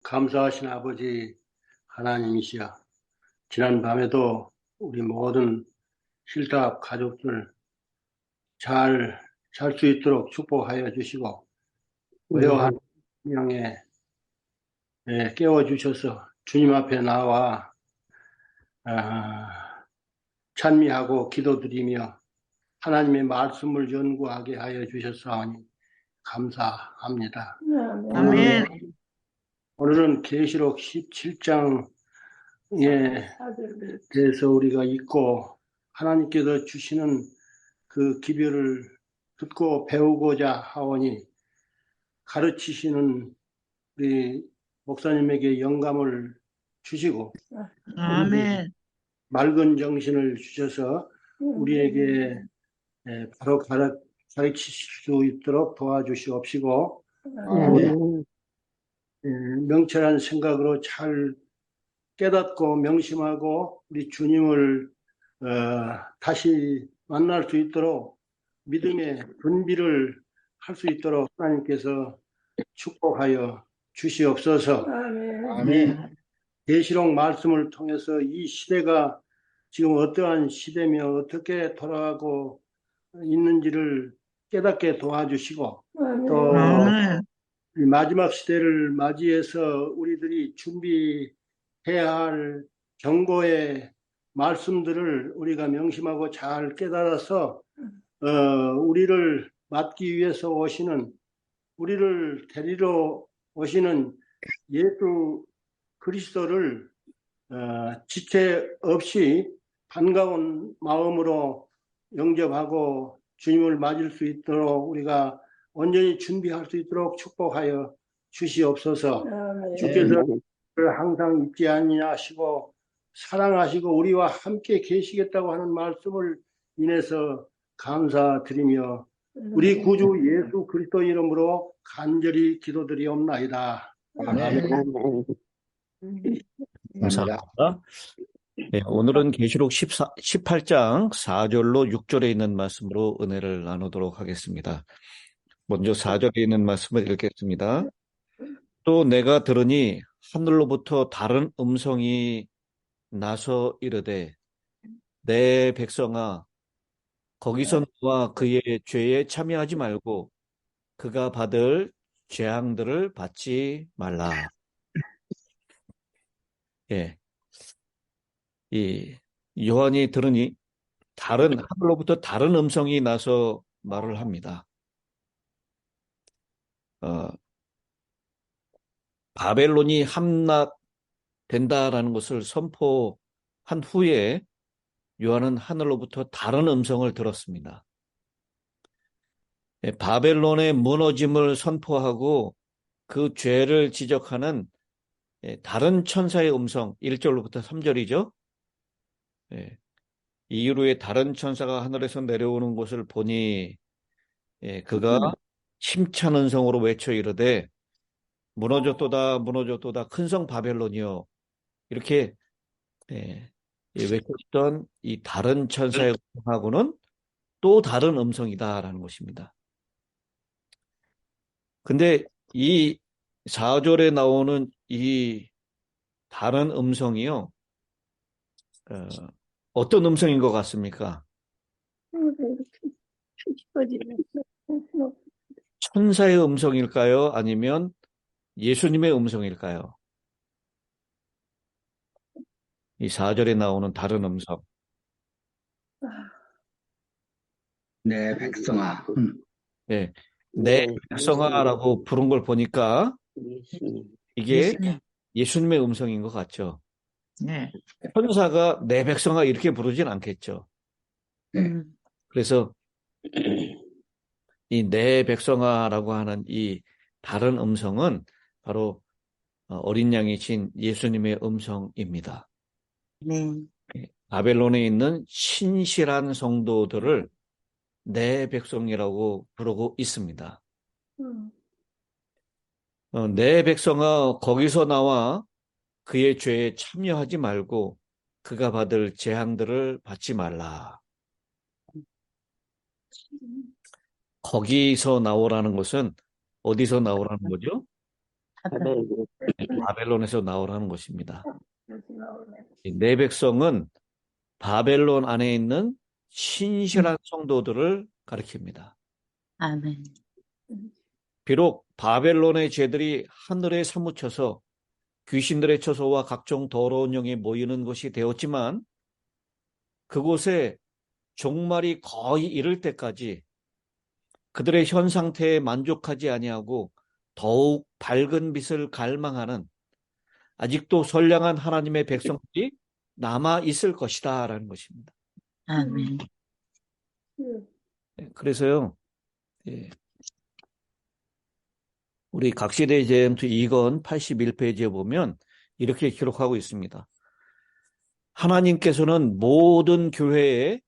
감사하신 아버지 하나님이시여, 지난 밤에도 우리 모든 실답 가족들 잘 잘 수 있도록 축복하여 주시고, 고요한 명에 깨워주셔서 주님 앞에 나와 찬미하고 기도드리며 하나님의 말씀을 연구하게 하여 주셨사오니 감사합니다. 아멘. 오늘은 계시록 17장에 대해서 우리가 읽고 하나님께서 주시는 그 기별을 듣고 배우고자 하오니 가르치시는 우리 목사님에게 영감을 주시고 아멘. 맑은 정신을 주셔서 우리에게 바로 가르치실 수 있도록 도와주시옵시고 명철한 생각으로 잘 깨닫고 명심하고 우리 주님을 다시 만날 수 있도록 믿음의 분비를 할 수 있도록 하나님께서 축복하여 주시옵소서. 아멘. 계시록 말씀을 통해서 이 시대가 지금 어떠한 시대며 어떻게 돌아가고 있는지를 깨닫게 도와주시고 또 마지막 시대를 맞이해서 우리들이 준비해야 할 경고의 말씀들을 우리가 명심하고 잘 깨달아서 우리를 맡기 위해서 오시는, 우리를 데리러 오시는 예수 그리스도를 지체 없이 반가운 마음으로 영접하고 주님을 맞을 수 있도록 우리가 온전히 준비할 수 있도록 축복하여 주시옵소서. 주께서 항상 잊지 아니하시고 사랑하시고 우리와 함께 계시겠다고 하는 말씀을 인해서 감사드리며 우리 구주 예수 그리스도 이름으로 간절히 기도드리옵나이다. 아멘. 감사합니다. 네, 오늘은 계시록 18장 4절로 6절에 있는 말씀으로 은혜를 나누도록 하겠습니다. 먼저 4절에 있는 말씀을 읽겠습니다. 또 내가 들으니 하늘로부터 다른 음성이 나서 이르되 내 백성아 거기서 너와 그의 죄에 참여하지 말고 그가 받을 재앙들을 받지 말라. 예, 이 요한이 들으니 하늘로부터 다른 음성이 나서 말을 합니다. 바벨론이 함락된다라는 것을 선포한 후에 요한은 하늘로부터 다른 음성을 들었습니다. 바벨론의 무너짐을 선포하고 그 죄를 지적하는 다른 천사의 음성, 1절로부터 3절이죠. 이후에 다른 천사가 하늘에서 내려오는 것을 보니 그가 힘찬 음성으로 외쳐 이르되 무너졌도다 무너졌도다 큰 성 바벨론이여, 이렇게 외쳤던 이 다른 천사의 음성하고는 또 다른 음성이다라는 것입니다. 근데 이 4절에 나오는 이 다른 음성이요, 어떤 음성인 것 같습니까? 천사의 음성일까요? 아니면 예수님의 음성일까요? 이 4절에 나오는 다른 음성. 내 백성아. 네, 내 백성아라고 부른 걸 보니까 이게 예수님의 음성인 것 같죠? 네. 천사가 내 백성아 이렇게 부르진 않겠죠. 그래서 이 내 백성아라고 하는 이 다른 음성은 바로 어린 양이신 예수님의 음성입니다. 바벨론에 있는 신실한 성도들을 내 백성이라고 부르고 있습니다. 내 백성아 거기서 나와 그의 죄에 참여하지 말고 그가 받을 재앙들을 받지 말라. 거기서 나오라는 것은 어디서 나오라는 거죠? 바벨론에서 나오라는 것입니다. 내 백성은 바벨론 안에 있는 신실한 성도들을 가리킵니다. 아멘. 비록 바벨론의 죄들이 하늘에 사무쳐서 귀신들의 처소와 각종 더러운 영이 모이는 곳이 되었지만 그곳에 종말이 거의 이를 때까지 그들의 현 상태에 만족하지 아니하고 더욱 밝은 빛을 갈망하는 아직도 선량한 하나님의 백성들이 남아 있을 것이다 라는 것입니다. 아멘. 그래서요, 우리 각시대 제임스 2권 81페이지에 보면 이렇게 기록하고 있습니다. 하나님께서는 모든 교회에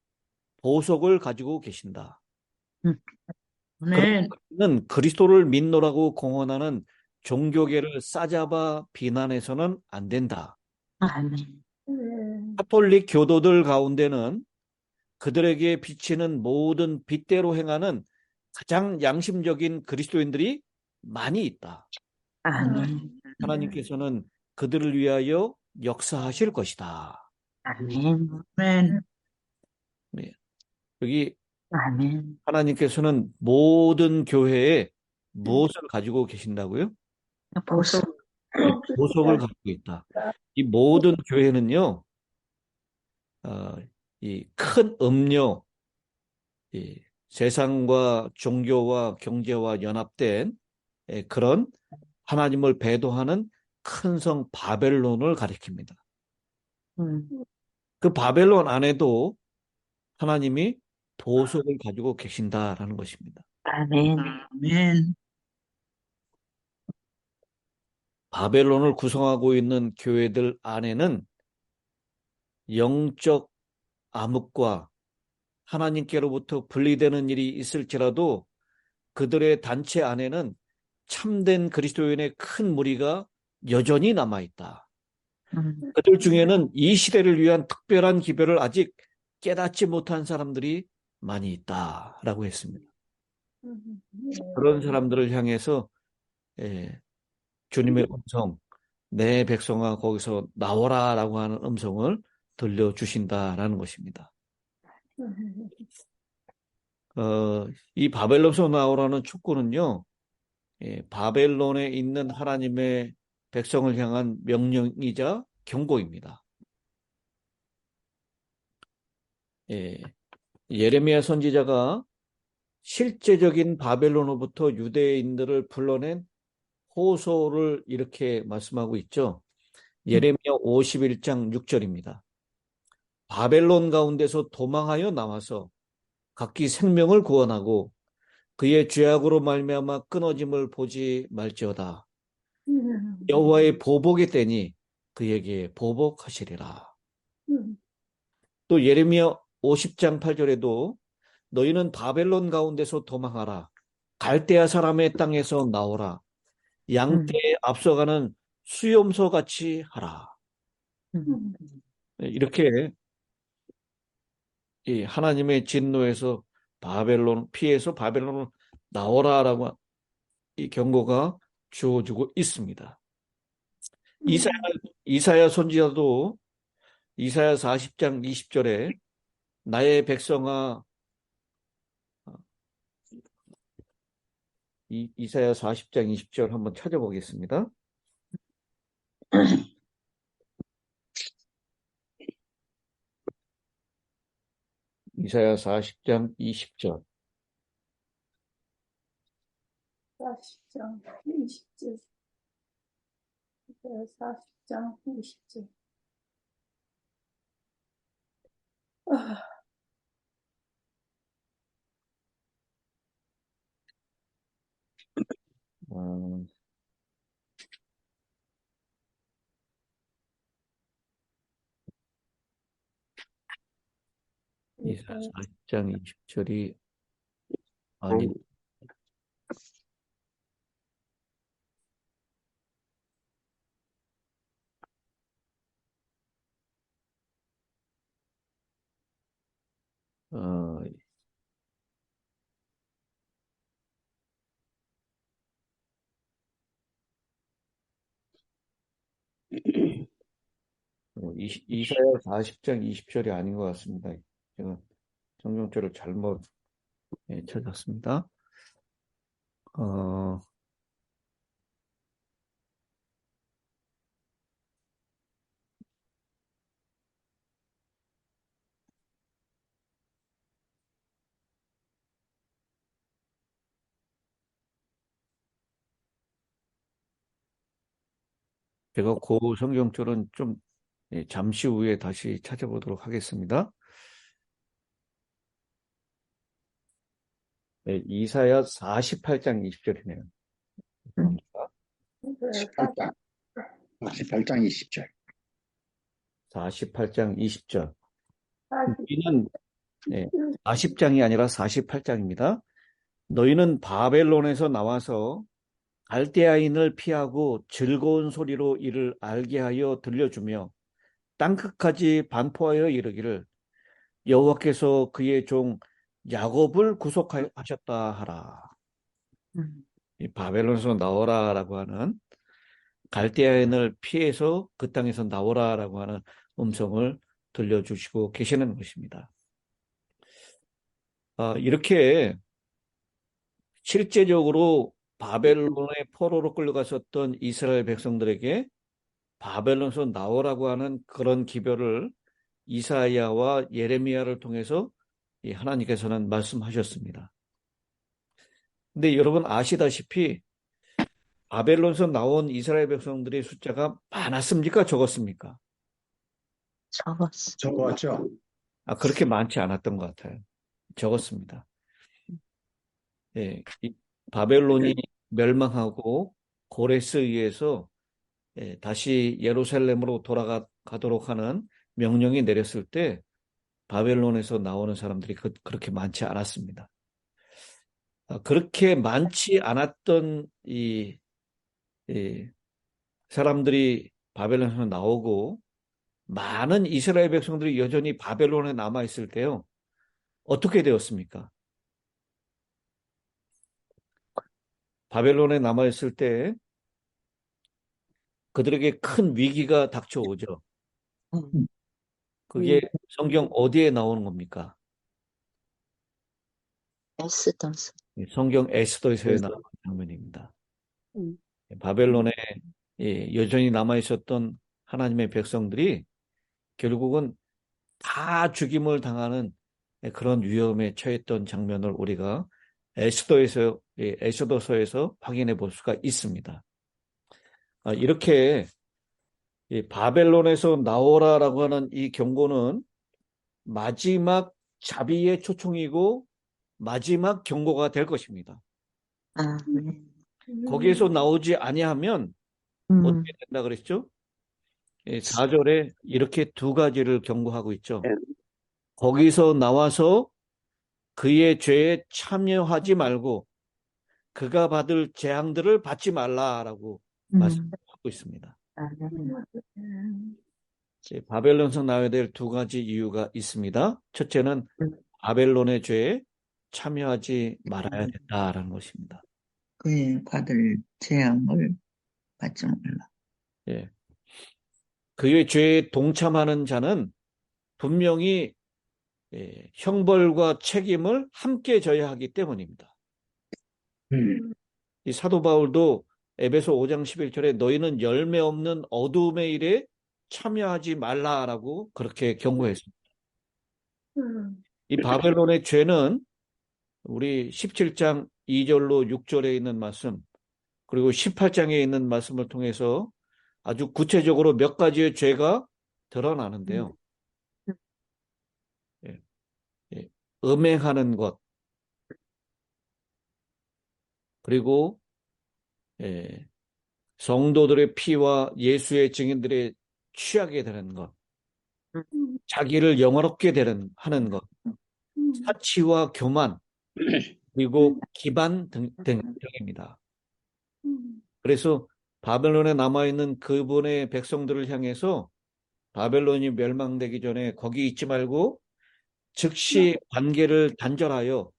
보석을 가지고 계신다. 아멘. 그는 그리스도를 믿노라고 공언하는 종교계를 싸잡아 비난해서는 안 된다. 아멘. 카톨릭 교도들 가운데는 그들에게 비치는 모든 빛대로 행하는 가장 양심적인 그리스도인들이 많이 있다. 아멘. 하나님께서는 그들을 위하여 역사하실 것이다. 아멘. 아멘. 네. 여기 아멘. 하나님께서는 모든 교회에 무엇을 가지고 계신다고요? 보석. 네, 보석을 가지고 있다. 이 모든 교회는요, 이 큰 음료, 이 세상과 종교와 경제와 연합된 그런 하나님을 배도하는 큰 성 바벨론을 가리킵니다. 그 바벨론 안에도 하나님이 보석을 가지고 계신다라는 것입니다. 아멘. 아멘. 바벨론을 구성하고 있는 교회들 안에는 영적 암흑과 하나님께로부터 분리되는 일이 있을지라도 그들의 단체 안에는 참된 그리스도인의 큰 무리가 여전히 남아있다. 그들 중에는 이 시대를 위한 특별한 기별을 아직 깨닫지 못한 사람들이 많이 있다라고 했습니다. 그런 사람들을 향해서 주님의 음성, 내 백성아 거기서 나오라라고 하는 음성을 들려주신다라는 것입니다. 이 바벨론에서 나오라는 촉구는요, 바벨론에 있는 하나님의 백성을 향한 명령이자 경고입니다. 예레미야 선지자가 실제적인 바벨론으로부터 유대인들을 불러낸 호소를 이렇게 말씀하고 있죠. 예레미야 51장 6절입니다. 바벨론 가운데서 도망하여 나와서 각기 생명을 구원하고 그의 죄악으로 말미암아 끊어짐을 보지 말지어다. 여호와의 보복의 때니 그에게 보복하시리라. 또 예레미야 50장 8절에도 너희는 바벨론 가운데서 도망하라. 갈대아 사람의 땅에서 나오라. 양떼에 앞서가는 수염소 같이 하라. 이렇게 이 하나님의 진노에서 피해서 바벨론을 나오라라고 이 경고가 주어지고 있습니다. 이사야 선지자도 이사야 40장 20절에 나의 백성아, 이사야 40장 20절 한번 찾아보겠습니다. 이사야 40장 20절. 40장 20절. 40장 20절. 이사야 40장 20절이 아니 이사야 40장 20절이 아닌 것 같습니다. 제가 성경절을 잘못 찾았습니다. 어, 제가 그 성경절은 좀 잠시 후에 다시 찾아보도록 하겠습니다. 이사야 48장 20절이네요. 18장, 48장 20절. 48장 20절. 40, 이는 40장이 아니라 48장입니다. 너희는 바벨론에서 나와서 갈대아인을 피하고 즐거운 소리로 이를 알게 하여 들려주며 땅끝까지 반포하여 이르기를 여호와께서 그의 종 야곱을 구속하셨다 하라. 이 바벨론에서 나오라라고 하는 갈대아인을 피해서 그 땅에서 나오라라고 하는 음성을 들려주시고 계시는 것입니다. 이렇게 실제적으로 바벨론의 포로로 끌려갔었던 이스라엘 백성들에게 바벨론에서 나오라고 하는 그런 기별을 이사야와 예레미야를 통해서 하나님께서는 말씀하셨습니다. 근데 여러분 아시다시피 바벨론에서 나온 이스라엘 백성들의 숫자가 많았습니까? 적었습니까? 적었어. 적었죠? 그렇게 많지 않았던 것 같아요. 적었습니다. 이 바벨론이 멸망하고 고레스에 의해서 다시 예루살렘으로 돌아가도록 하는 명령이 내렸을 때 바벨론에서 나오는 사람들이 그렇게 많지 않았습니다. 그렇게 많지 않았던 이 사람들이 바벨론에서 나오고 많은 이스라엘 백성들이 여전히 바벨론에 남아있을 때요. 어떻게 되었습니까? 바벨론에 남아있을 때 그들에게 큰 위기가 닥쳐오죠. 그게 성경 어디에 나오는 겁니까? 에스더서. 성경 에스더에서 나오는 장면입니다. 바벨론에 여전히 남아있었던 하나님의 백성들이 결국은 다 죽임을 당하는 그런 위험에 처했던 장면을 우리가 에스더서에서 확인해 볼 수가 있습니다. 이렇게 바벨론에서 나오라라고 하는 이 경고는 마지막 자비의 초청이고 마지막 경고가 될 것입니다. 아멘. 거기에서 나오지 아니하면 어떻게 된다 그랬죠? 4절에 이렇게 두 가지를 경고하고 있죠. 거기서 나와서 그의 죄에 참여하지 말고 그가 받을 재앙들을 받지 말라라고 말씀하고 있습니다. 바벨론에서 나와야 될 두 가지 이유가 있습니다. 첫째는 바벨론의 죄에 참여하지 말아야 된다라는 것입니다. 그의 받을 재앙을 받지 말라. 예. 그의 죄에 동참하는 자는 분명히 형벌과 책임을 함께 져야 하기 때문입니다. 이 사도 바울도 에베소 5장 11절에 너희는 열매 없는 어두움의 일에 참여하지 말라라고 그렇게 경고했습니다. 이 바벨론의 죄는 우리 17장 2절로 6절에 있는 말씀 그리고 18장에 있는 말씀을 통해서 아주 구체적으로 몇 가지의 죄가 드러나는데요. 음행하는 것 그리고 성도들의 피와 예수의 증인들의 취하게 되는 것 자기를 영화롭게 하는 것 사치와 교만 그리고 기반 등입니다. 그래서 바벨론에 남아있는 그분의 백성들을 향해서 바벨론이 멸망되기 전에 거기 있지 말고 즉시 관계를 단절하여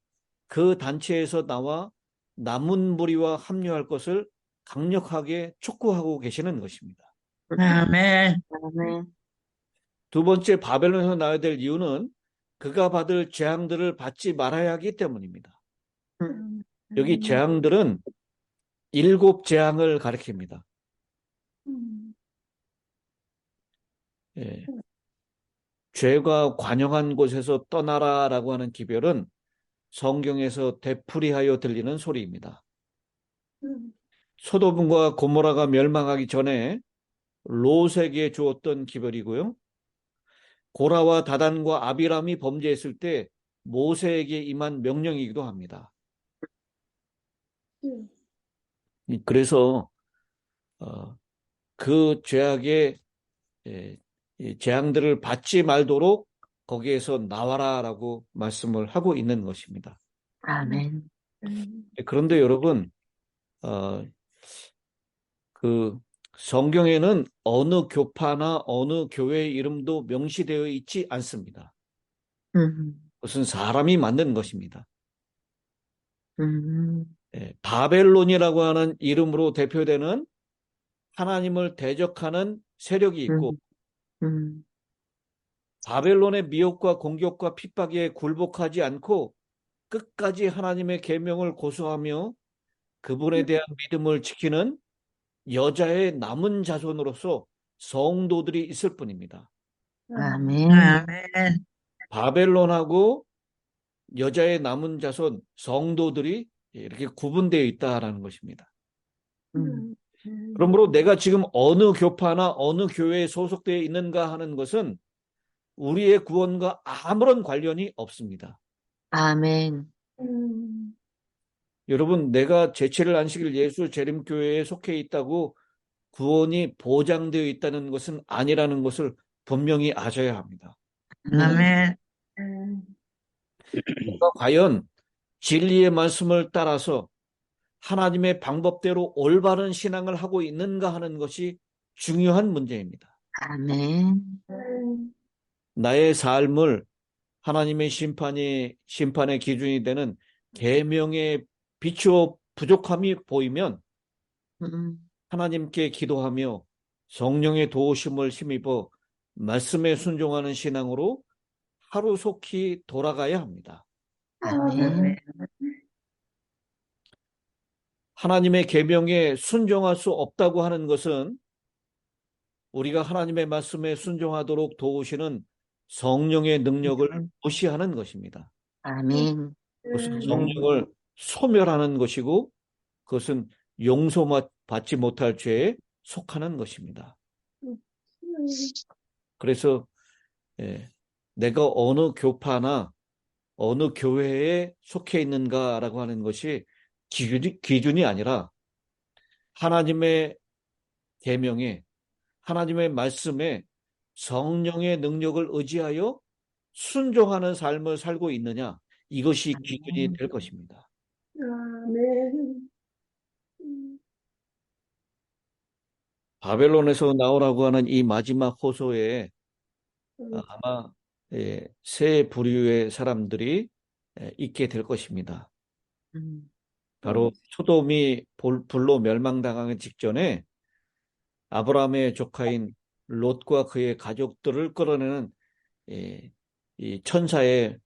그 단체에서 나와 남은 무리와 합류할 것을 강력하게 촉구하고 계시는 것입니다. 아멘. 아멘. 두 번째, 바벨론에서 나와야 될 이유는 그가 받을 재앙들을 받지 말아야 하기 때문입니다. 여기 재앙들은 7재앙을 가리킵니다. 예. 죄가 관영한 곳에서 떠나라라고 하는 기별은 성경에서 되풀이하여 들리는 소리입니다. 소돔과 고모라가 멸망하기 전에 롯에게 주었던 기별이고요. 고라와 다단과 아비람이 범죄했을 때 모세에게 임한 명령이기도 합니다. 그래서 그 죄악의 이 재앙들을 받지 말도록 거기에서 나와라라고 말씀을 하고 있는 것입니다. 아멘. 그런데 여러분, 그 성경에는 어느 교파나 어느 교회의 이름도 명시되어 있지 않습니다. 그것은 사람이 만든 것입니다. 바벨론이라고 하는 이름으로 대표되는 하나님을 대적하는 세력이 있고, 바벨론의 미혹과 공격과 핍박에 굴복하지 않고 끝까지 하나님의 계명을 고수하며 그분에 대한 믿음을 지키는 여자의 남은 자손으로서 성도들이 있을 뿐입니다. 아멘. 아멘. 바벨론하고 여자의 남은 자손, 성도들이 이렇게 구분되어 있다라는 것입니다. 그러므로 내가 지금 어느 교파나 어느 교회에 소속되어 있는가 하는 것은 우리의 구원과 아무런 관련이 없습니다. 아멘. 여러분, 내가 제7일 안식일 예수 재림교회에 속해 있다고 구원이 보장되어 있다는 것은 아니라는 것을 분명히 아셔야 합니다. 아멘. 내가 과연 진리의 말씀을 따라서 하나님의 방법대로 올바른 신앙을 하고 있는가 하는 것이 중요한 문제입니다. 아멘. 나의 삶을 하나님의 심판의 기준이 되는 계명에 비추어 부족함이 보이면 하나님께 기도하며 성령의 도우심을 힘입어 말씀에 순종하는 신앙으로 하루속히 돌아가야 합니다. 아멘. 하나님의 계명에 순종할 수 없다고 하는 것은 우리가 하나님의 말씀에 순종하도록 도우시는 성령의 능력을 무시하는 것입니다. 아멘. 그것은 성령을 소멸하는 것이고 그것은 용서받지 못할 죄에 속하는 것입니다. 그래서 내가 어느 교파나 어느 교회에 속해 있는가라고 하는 것이 기준이 아니라 하나님의 계명에 하나님의 말씀에 성령의 능력을 의지하여 순종하는 삶을 살고 있느냐, 이것이 기준이 될 것입니다. 아멘. 바벨론에서 나오라고 하는 이 마지막 호소에 아마 세 부류의 사람들이 있게 될 것입니다. 바로 소돔이 불로 멸망당하기 직전에 아브라함의 조카인 롯과 그의 가족들을 끌어내는 이 천사의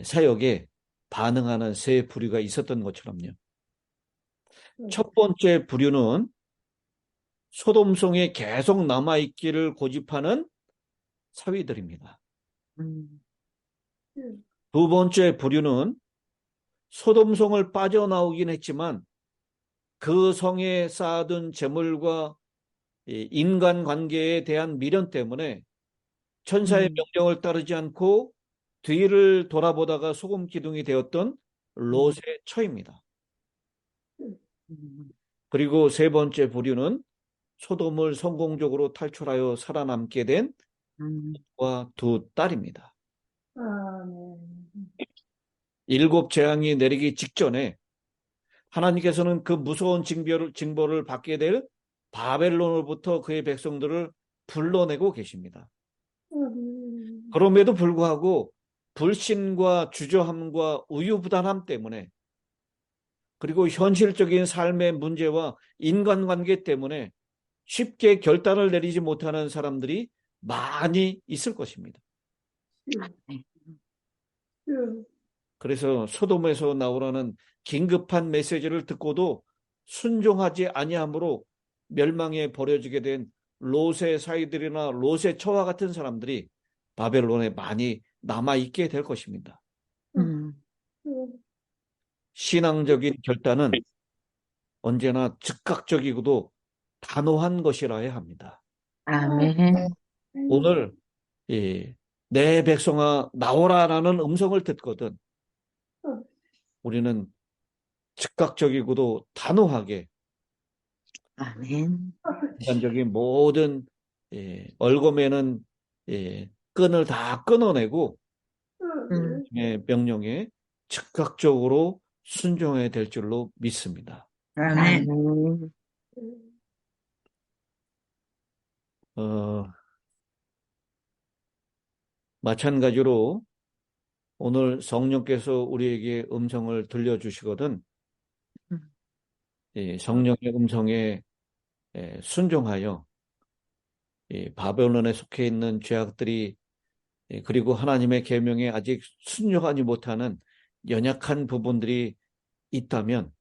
사역에 반응하는 세 부류가 있었던 것처럼요. 첫 번째 부류는 소돔성에 계속 남아있기를 고집하는 사위들입니다. 두 번째 부류는 소돔성을 빠져나오긴 했지만 그 성에 쌓아둔 재물과 인간관계에 대한 미련 때문에 천사의 명령을 따르지 않고 뒤를 돌아보다가 소금 기둥이 되었던 롯의 처입니다. 그리고 세 번째 부류는 소돔을 성공적으로 탈출하여 살아남게 된 롯과 두 딸입니다. 아멘. 7 재앙이 내리기 직전에 하나님께서는 그 무서운 징벌을 받게 될 바벨론으로부터 그의 백성들을 불러내고 계십니다. 그럼에도 불구하고 불신과 주저함과 우유부단함 때문에 그리고 현실적인 삶의 문제와 인간관계 때문에 쉽게 결단을 내리지 못하는 사람들이 많이 있을 것입니다. 주, 그래서 소돔에서 나오라는 긴급한 메시지를 듣고도 순종하지 아니함으로 멸망에 버려지게 된 롯의 사이들이나 롯의 처와 같은 사람들이 바벨론에 많이 남아있게 될 것입니다. 주, 신앙적인 결단은 언제나 즉각적이고도 단호한 것이라야 합니다. 아멘. 오늘 내 백성아 나오라라는 음성을 듣거든 우리는 즉각적이고도 단호하게 아멘. 인간적인 모든 얼거매는 끈을 다 끊어내고 명령에 즉각적으로 순종해야 될 줄로 믿습니다. 아멘. 마찬가지로 오늘 성령께서 우리에게 음성을 들려주시거든 성령의 음성에 순종하여 바벨론에 속해 있는 죄악들이 그리고 하나님의 계명에 아직 순종하지 못하는 연약한 부분들이 있다면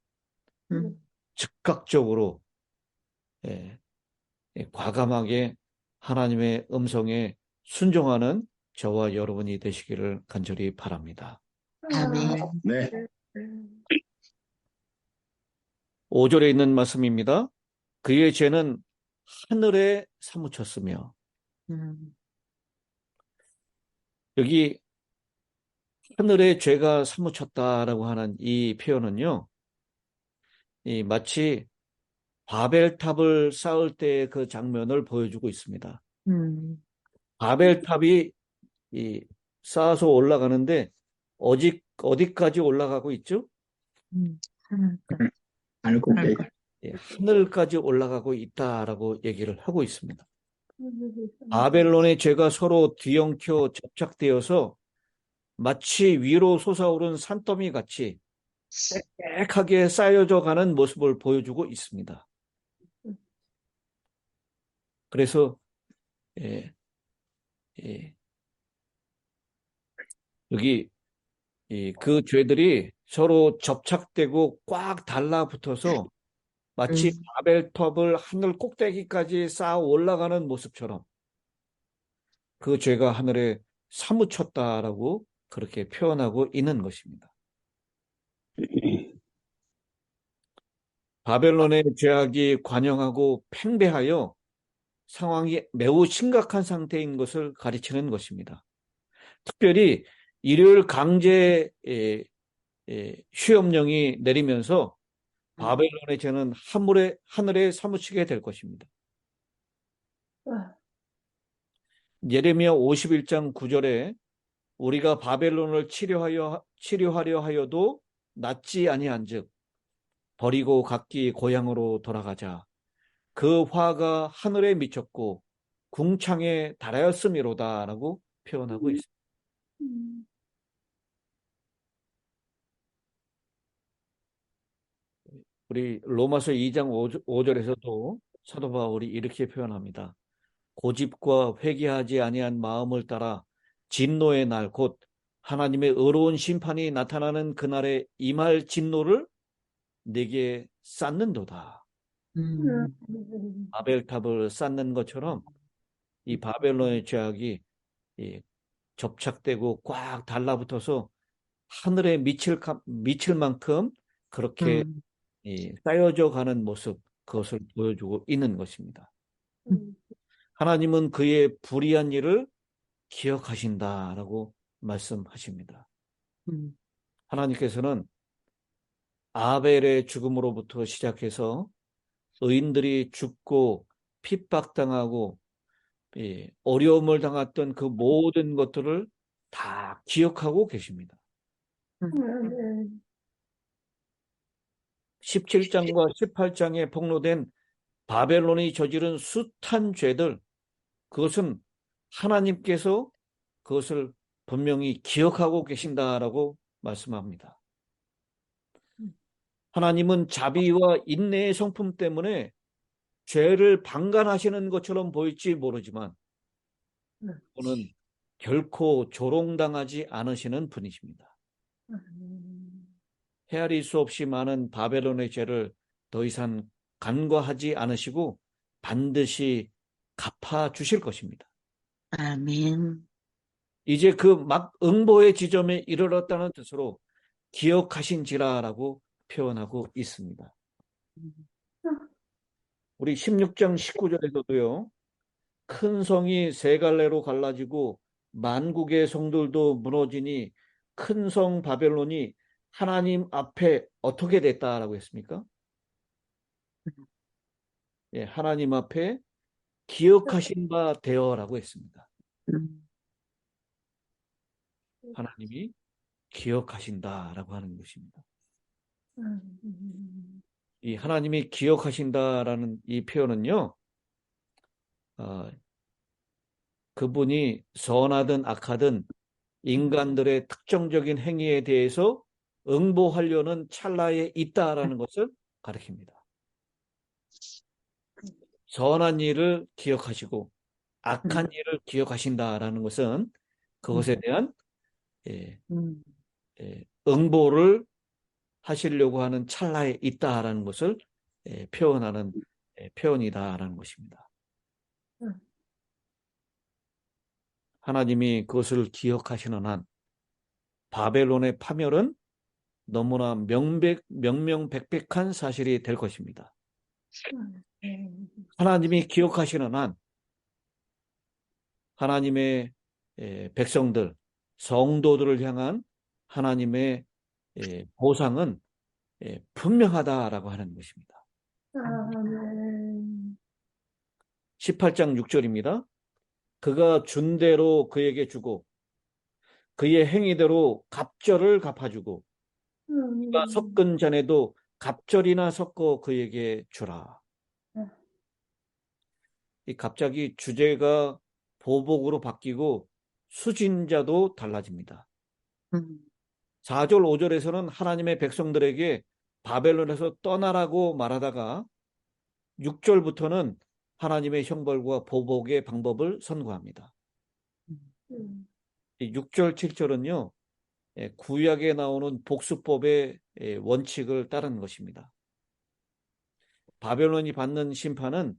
즉각적으로 과감하게 하나님의 음성에 순종하는 저와 여러분이 되시기를 간절히 바랍니다. 아멘. 네. 5절에 있는 말씀입니다. 그의 죄는 하늘에 사무쳤으며 여기 하늘에 죄가 사무쳤다라고 하는 이 표현은요, 마치 바벨탑을 쌓을 때의 그 장면을 보여주고 있습니다. 바벨탑이 쌓아서 올라가는데 어디까지 올라가고 있죠? 하늘 꼭대기. 하늘까지 올라가고 있다라고 얘기를 하고 있습니다. 바벨론의 죄가 서로 뒤엉켜 접착되어서 마치 위로 솟아오른 산더미 같이 빽빽하게 쌓여져 가는 모습을 보여주고 있습니다. 그래서 여기 그 죄들이 서로 접착되고 꽉 달라붙어서 마치 바벨탑을 하늘 꼭대기까지 쌓아 올라가는 모습처럼 그 죄가 하늘에 사무쳤다라고 그렇게 표현하고 있는 것입니다. 바벨론의 죄악이 관영하고 팽배하여 상황이 매우 심각한 상태인 것을 가르치는 것입니다. 특별히 일요일 강제 휴업령이 내리면서 바벨론의 죄는 하늘에 사무치게 될 것입니다. 예레미야 51장 9절에 우리가 바벨론을 치료하려 하여도 낫지 아니한즉 버리고 각기 고향으로 돌아가자. 그 화가 하늘에 미쳤고 궁창에 달하였음이로다라고 표현하고 있습니다. 우리 로마서 2장 5절에서도 사도 바울이 이렇게 표현합니다. 고집과 회개하지 아니한 마음을 따라 진노의 날 곧 하나님의 의로운 심판이 나타나는 그날에 임할 진노를 내게 쌓는도다. 바벨탑을 쌓는 것처럼 이 바벨론의 죄악이 접착되고 꽉 달라붙어서 하늘에 미칠 만큼 그렇게 쌓여져 가는 모습, 그것을 보여주고 있는 것입니다. 하나님은 그의 불의한 일을 기억하신다라고 말씀하십니다. 하나님께서는 아벨의 죽음으로부터 시작해서 의인들이 죽고 핍박당하고 어려움을 당했던 그 모든 것들을 다 기억하고 계십니다. 17장과 18장에 폭로된 바벨론이 저지른 숱한 죄들, 그것은 하나님께서 그것을 분명히 기억하고 계신다라고 말씀합니다. 하나님은 자비와 인내의 성품 때문에 죄를 방관하시는 것처럼 보일지 모르지만 그분은 결코 조롱당하지 않으시는 분이십니다. 헤아릴 수 없이 많은 바벨론의 죄를 더 이상 간과하지 않으시고 반드시 갚아주실 것입니다. 아멘. 이제 그 막 응보의 지점에 이르렀다는 뜻으로 기억하신지라라고 표현하고 있습니다. 우리 16장 19절에서도요. 큰 성이 세 갈래로 갈라지고 만국의 성들도 무너지니 큰 성 바벨론이 하나님 앞에 어떻게 됐다라고 했습니까? 예, 하나님 앞에 기억하신 바 되어라고 했습니다. 하나님이 기억하신다라고 하는 것입니다. 이 하나님이 기억하신다라는 이 표현은요, 그분이 선하든 악하든 인간들의 특정적인 행위에 대해서 응보하려는 찰나에 있다라는 것을 가리킵니다. 선한 일을 기억하시고 악한 일을 기억하신다라는 것은 그것에 대한 응보를 하시려고 하는 찰나에 있다라는 것을 표현하는 표현이다라는 것입니다. 하나님이 그것을 기억하시는 한 바벨론의 파멸은 너무나 명명백백한 사실이 될 것입니다. 하나님이 기억하시는 한 하나님의 백성들, 성도들을 향한 하나님의 보상은 분명하다라고 하는 것입니다. 18장 6절입니다. 그가 준 대로 그에게 주고 그의 행위대로 갑절을 갚아주고 그가 섞은 잔에도 갑절이나 섞어 그에게 주라. 이 갑자기 주제가 보복으로 바뀌고 수진자도 달라집니다. 4절 5절에서는 하나님의 백성들에게 바벨론에서 떠나라고 말하다가 6절부터는 하나님의 형벌과 보복의 방법을 선고합니다. 6절 7절은요. 구약에 나오는 복수법의 원칙을 따른 것입니다. 바벨론이 받는 심판은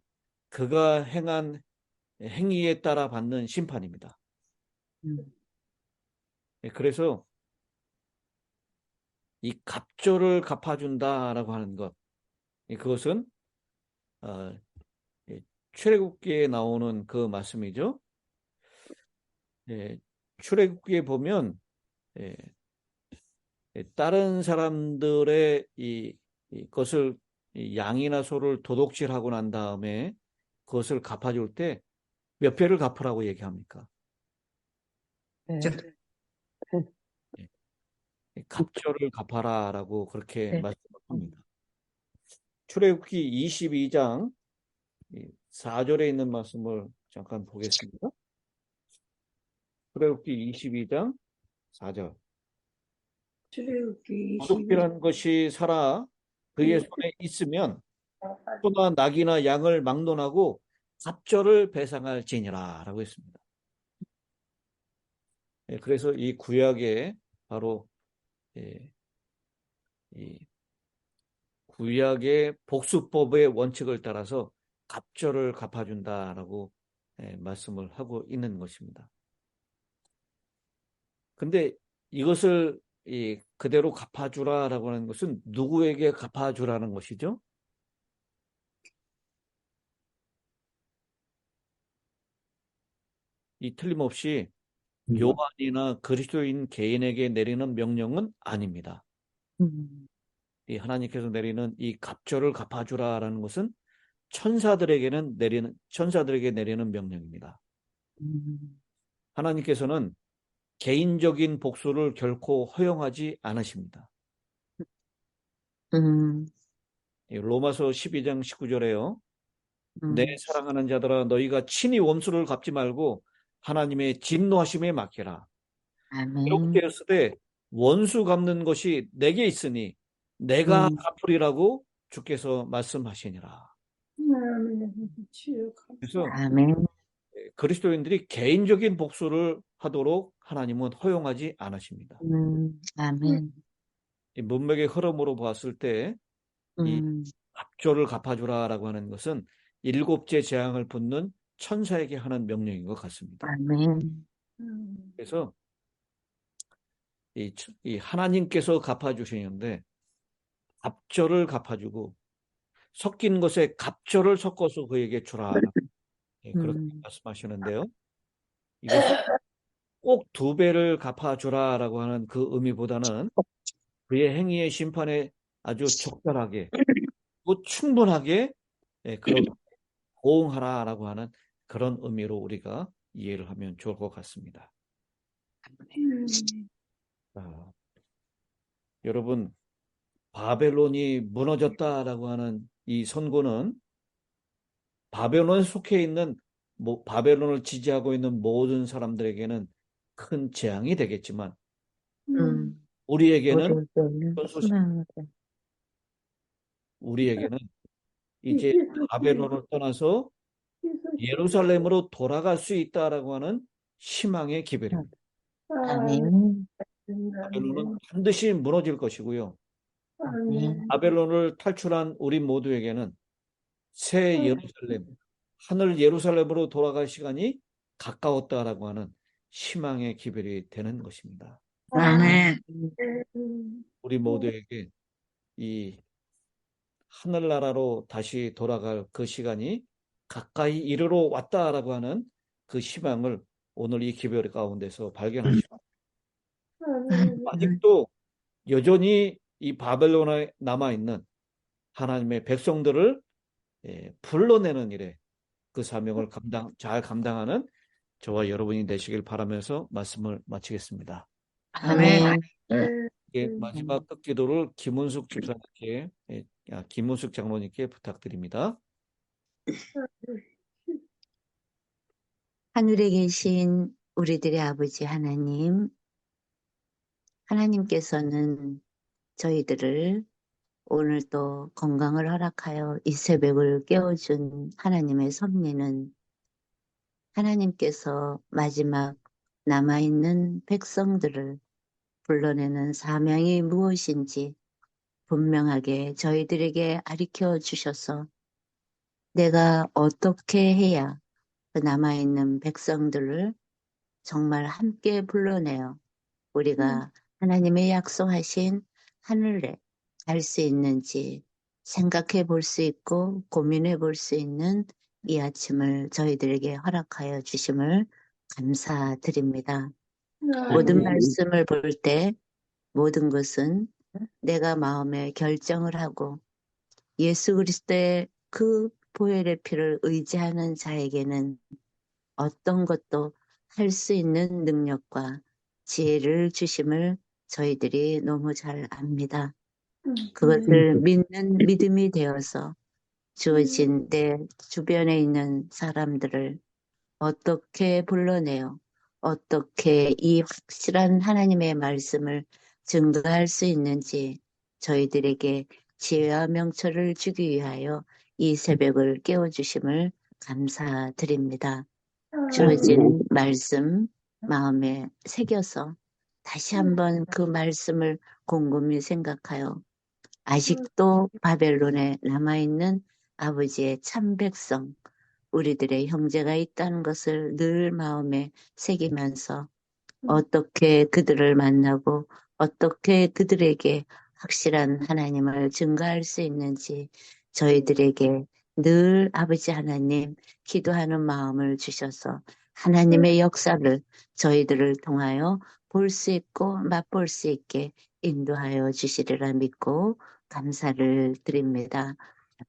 그가 행한 행위에 따라 받는 심판입니다. 그래서 이 갑절을 갚아준다라고 하는 것, 그것은 출애굽기에 나오는 그 말씀이죠. 출애굽기에 보면 다른 사람들의 것을 양이나 소를 도둑질하고 난 다음에 그것을 갚아줄 때 몇 배를 갚으라고 얘기합니까? 갑절을 갚아라라고 그렇게 말씀합니다. 출애굽기 22장 4절에 있는 말씀을 잠깐 보겠습니다. 출애굽기 22장 4절. 도둑질한 것이 살아 그의 손에 있으면 소나 낙이나 양을 막론하고 갑절을 배상할지니라 라고 했습니다. 그래서 이 구약에 바로 이 구약의 복수법의 원칙을 따라서 갑절을 갚아준다라고 말씀을 하고 있는 것입니다. 근데 이것을 그대로 갚아주라라고 하는 것은 누구에게 갚아주라는 것이죠? 이 틀림없이 요한이나 그리스도인 개인에게 내리는 명령은 아닙니다. 이 하나님께서 내리는 이 갑절을 갚아주라라는 것은 천사들에게 내리는 명령입니다. 하나님께서는 개인적인 복수를 결코 허용하지 않으십니다. 로마서 12장 19절에요. 내 사랑하는 자들아 너희가 친히 원수를 갚지 말고 하나님의 진노하심에 맡기라. 기록되었으되 원수 갚는 것이 내게 있으니 내가 갚으리라고 주께서 말씀하시니라. 아멘. 치유 그래서 감사. 아멘. 그리스도인들이 개인적인 복수를 하도록 하나님은 허용하지 않으십니다. 아멘. 이 문맥의 흐름으로 봤을 때 이 음, 갑조를 갚아주라라고 하는 것은 일곱째 재앙을 붙는 천사에게 하는 명령인 것 같습니다. 아멘. 그래서 이 하나님께서 갚아주시는데 갑조를 갚아주고 섞인 것에 갑조를 섞어서 그에게 주라. 그렇게 말씀하시는데요. 이것은 꼭 2배를 갚아주라라고 하는 그 의미보다는 그의 행위의 심판에 아주 적절하게 또 충분하게 그런 보응하라라고 하는 그런 의미로 우리가 이해를 하면 좋을 것 같습니다. 여러분, 바벨론이 무너졌다라고 하는 이 선고는 바벨론에 속해 있는 바벨론을 지지하고 있는 모든 사람들에게는 큰 재앙이 되겠지만 우리에게는 우리에게는 어떤 소식? 희망을. 우리에게는 이제 바벨론을 떠나서 예루살렘으로 돌아갈 수 있다라고 하는 희망의 기별입니다. 아멘. 바벨론은 반드시 무너질 것이고요. 아멘. 바벨론을 탈출한 우리 모두에게는 새 예루살렘, 하늘 예루살렘으로 돌아갈 시간이 가까웠다라고 하는 희망의 기별이 되는 것입니다. 아멘. 우리 모두에게 이 하늘나라로 다시 돌아갈 그 시간이 가까이 이르러 왔다라고 하는 그 희망을 오늘 이 기별 가운데서 발견하시고 아직도 여전히 이 바벨론에 남아있는 하나님의 백성들을 불러내는 일에 그 사명을 잘 감당하는 저와 여러분이 되시길 바라면서 말씀을 마치겠습니다. 아멘. 마지막 끝기도를 김은숙 집사님께, 김은숙 장로님께 부탁드립니다. 하늘에 계신 우리들의 아버지 하나님, 하나님께서는 저희들을 오늘 또 건강을 허락하여 이 새벽을 깨워준 하나님의 섭리는 하나님께서 마지막 남아있는 백성들을 불러내는 사명이 무엇인지 분명하게 저희들에게 가르쳐 주셔서 내가 어떻게 해야 그 남아있는 백성들을 정말 함께 불러내어 우리가 하나님의 약속하신 하늘에 갈 수 있는지 생각해 볼 수 있고 고민해 볼 수 있는 이 아침을 저희들에게 허락하여 주심을 감사드립니다. 모든 말씀을 볼 때 모든 것은 내가 마음에 결정을 하고 예수 그리스도의 그 보혈의 피를 의지하는 자에게는 어떤 것도 할 수 있는 능력과 지혜를 주심을 저희들이 너무 잘 압니다. 그것을 믿는 믿음이 되어서 주어진 내 주변에 있는 사람들을 어떻게 불러내어 어떻게 이 확실한 하나님의 말씀을 증거할 수 있는지 저희들에게 지혜와 명철을 주기 위하여 이 새벽을 깨워주심을 감사드립니다. 주어진 말씀 마음에 새겨서 다시 한번 그 말씀을 곰곰이 생각하여 아직도 바벨론에 남아있는 아버지의 참 백성, 우리들의 형제가 있다는 것을 늘 마음에 새기면서 어떻게 그들을 만나고 어떻게 그들에게 확실한 하나님을 증거할 수 있는지 저희들에게 늘 아버지 하나님 기도하는 마음을 주셔서 하나님의 역사를 저희들을 통하여 볼 수 있고 맛볼 수 있게 인도하여 주시리라 믿고 감사를 드립니다.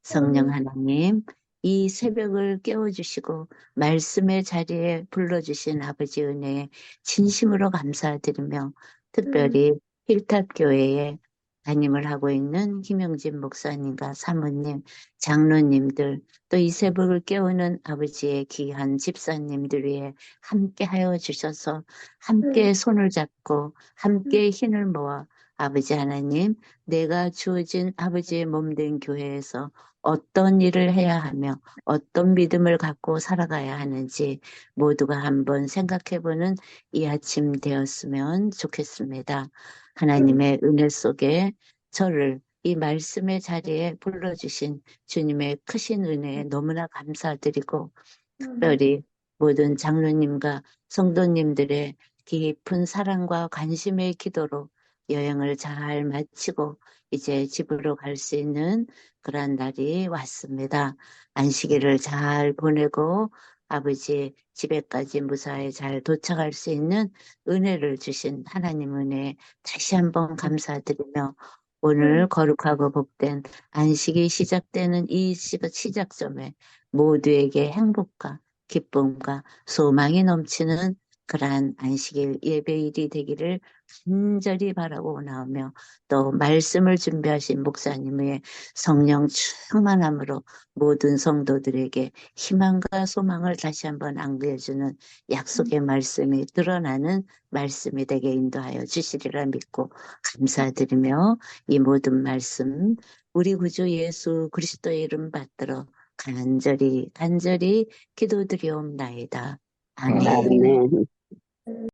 성령 하나님, 이 새벽을 깨워주시고 말씀의 자리에 불러주신 아버지 은혜에 진심으로 감사드리며 특별히 힐탑교회에 담임을 하고 있는 김영진 목사님과 사모님, 장로님들, 또 이 새벽을 깨우는 아버지의 귀한 집사님들 위해 함께 하여 주셔서 함께 손을 잡고 함께 힘을 모아 아버지 하나님, 내가 주어진 아버지의 몸된 교회에서 어떤 일을 해야 하며 어떤 믿음을 갖고 살아가야 하는지 모두가 한번 생각해보는 이 아침 되었으면 좋겠습니다. 하나님의 은혜 속에 저를 이 말씀의 자리에 불러주신 주님의 크신 은혜에 너무나 감사드리고 특별히 모든 장로님과 성도님들의 깊은 사랑과 관심의 기도로 여행을 잘 마치고 이제 집으로 갈 수 있는 그런 날이 왔습니다. 안식일을 잘 보내고 아버지 집에까지 무사히 잘 도착할 수 있는 은혜를 주신 하나님 은혜에 다시 한번 감사드리며 오늘 거룩하고 복된 안식이 시작되는 이 시작점에 모두에게 행복과 기쁨과 소망이 넘치는 그러한 안식일 예배일이 되기를 간절히 바라고 나오며 또 말씀을 준비하신 목사님의 성령 충만함으로 모든 성도들에게 희망과 소망을 다시 한번 안겨주는 약속의 말씀이 드러나는 말씀이 되게 인도하여 주시리라 믿고 감사드리며 이 모든 말씀 우리 구주 예수 그리스도의 이름 받들어 간절히 기도드리옵나이다. 아멘. 아멘. 아멘.